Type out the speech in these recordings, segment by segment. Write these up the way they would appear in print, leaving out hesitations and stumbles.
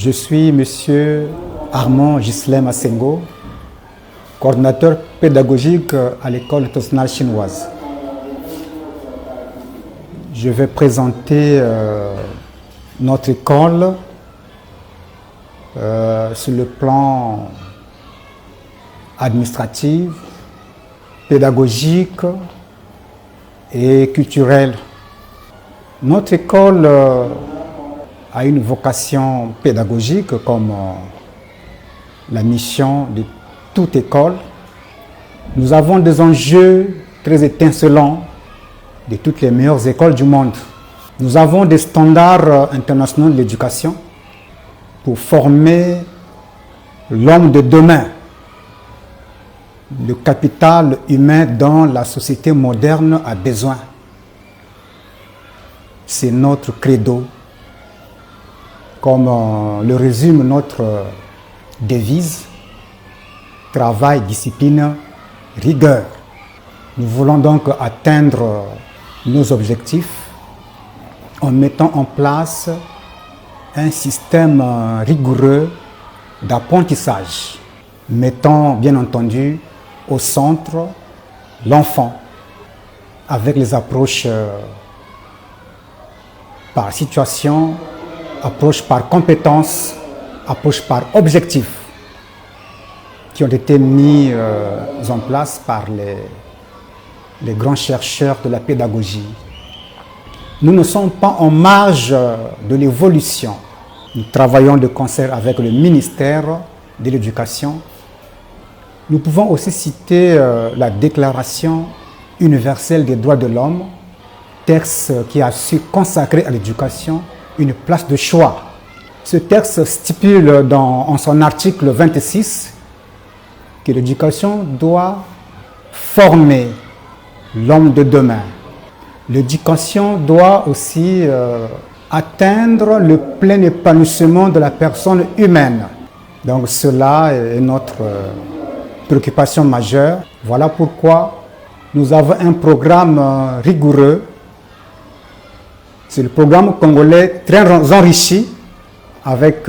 Je suis Monsieur Armand Ghislain Massengo, coordinateur pédagogique à l'école internationale chinoise. Je vais présenter notre école sur le plan administratif, pédagogique et culturel. Notre école a une vocation pédagogique comme la mission de toute école. Nous avons des enjeux très étincelants de toutes les meilleures écoles du monde. Nous avons des standards internationaux de l'éducation pour former l'homme de demain, le capital humain dont la société moderne a besoin. C'est notre credo, comme le résume notre devise: travail, discipline, rigueur. Nous voulons donc atteindre nos objectifs en mettant en place un système rigoureux d'apprentissage, mettant bien entendu au centre l'enfant avec les approches par situation, approche par compétence, approche par objectif qui ont été mis en place par les grands chercheurs de la pédagogie. Nous ne sommes pas en marge de l'évolution. Nous travaillons de concert avec le ministère de l'Éducation. Nous pouvons aussi citer la Déclaration universelle des droits de l'homme, texte qui a su consacrer à l'éducation une place de choix. Ce texte stipule en son article 26 que l'éducation doit former l'homme de demain. L'éducation doit aussi atteindre le plein épanouissement de la personne humaine. Donc cela est notre préoccupation majeure. Voilà pourquoi nous avons un programme rigoureux. C'est le programme congolais très enrichi avec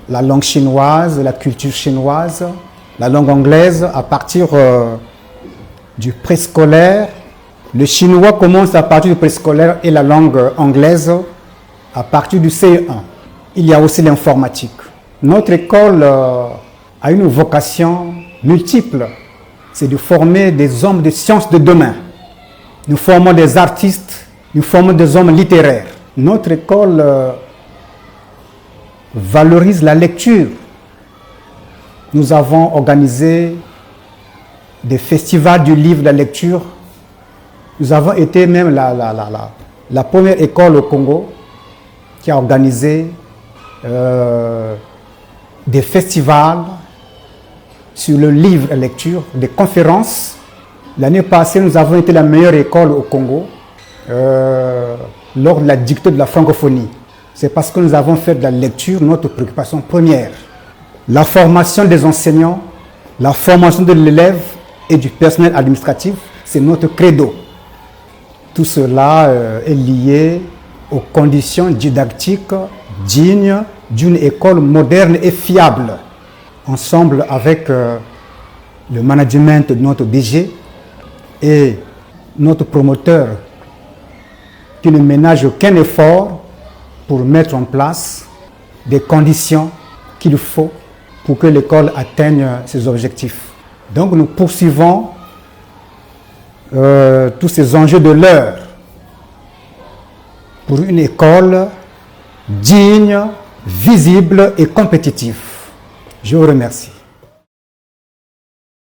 la langue chinoise, la culture chinoise, la langue anglaise à partir du préscolaire. Le chinois commence à partir du préscolaire et la langue anglaise à partir du CE1. Il y a aussi l'informatique. Notre école a une vocation multiple. C'est de former des hommes de sciences de demain. Nous formons des artistes, nous formons des hommes littéraires. Notre école valorise la lecture. Nous avons organisé des festivals du livre de la lecture. Nous avons été même la première école au Congo qui a organisé des festivals sur le livre et la lecture, des conférences. L'année passée, nous avons été la meilleure école au Congo lors de la dictée de la francophonie. C'est parce que nous avons fait de la lecture notre préoccupation première. La formation des enseignants, la formation de l'élève et du personnel administratif, c'est notre credo. Tout cela est lié aux conditions didactiques dignes d'une école moderne et fiable. Ensemble avec le management de notre DG et notre promoteur qui ne ménage aucun effort pour mettre en place des conditions qu'il faut pour que l'école atteigne ses objectifs. Donc nous poursuivons tous ces enjeux de l'heure pour une école digne, visible et compétitive. Je vous remercie.